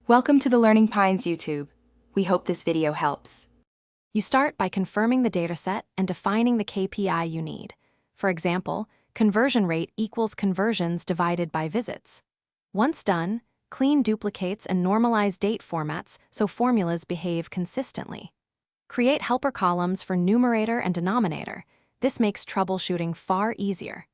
Welcome to the Learning Pines YouTube. We hope this video helps. You start by confirming the dataset and defining the KPI you need. For example, conversion rate equals conversions divided by visits. Once done, clean duplicates and normalize date formats so formulas behave consistently. Create helper columns for numerator and denominator. This makes troubleshooting far easier.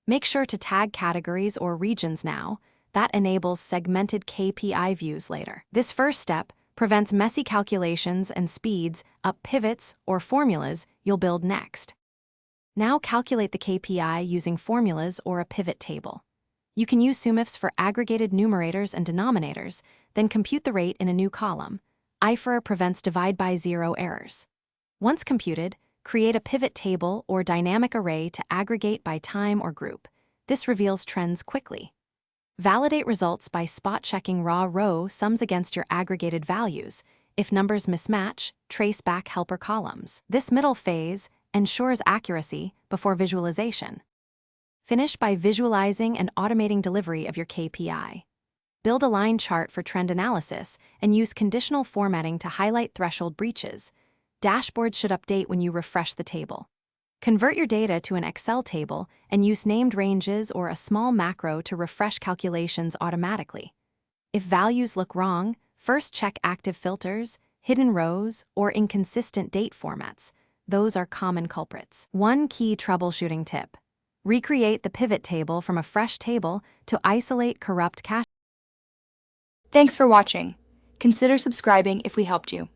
Make sure to tag categories or regions now. That enables segmented KPI views later. This first step prevents messy calculations and speeds up pivots or formulas you'll build next. Now calculate the KPI using formulas or a pivot table. You can use SUMIFs for aggregated numerators and denominators, then compute the rate in a new column. IFRA prevents divide by zero errors. Once computed, create a pivot table or dynamic array to aggregate by time or group. This reveals trends quickly. Validate results by spot-checking raw row sums against your aggregated values. If numbers mismatch, trace back helper columns. This middle phase ensures accuracy before visualization. Finish by visualizing and automating delivery of your KPI. Build a line chart for trend analysis and use conditional formatting to highlight threshold breaches. Dashboards should update when you refresh the table. Convert your data to an Excel table and use named ranges or a small macro to refresh calculations automatically. If values look wrong, first check active filters, hidden rows, or inconsistent date formats. Those are common culprits. One key troubleshooting tip: recreate the pivot table from a fresh table to isolate corrupt cache. Thanks for watching. Consider subscribing if we helped you.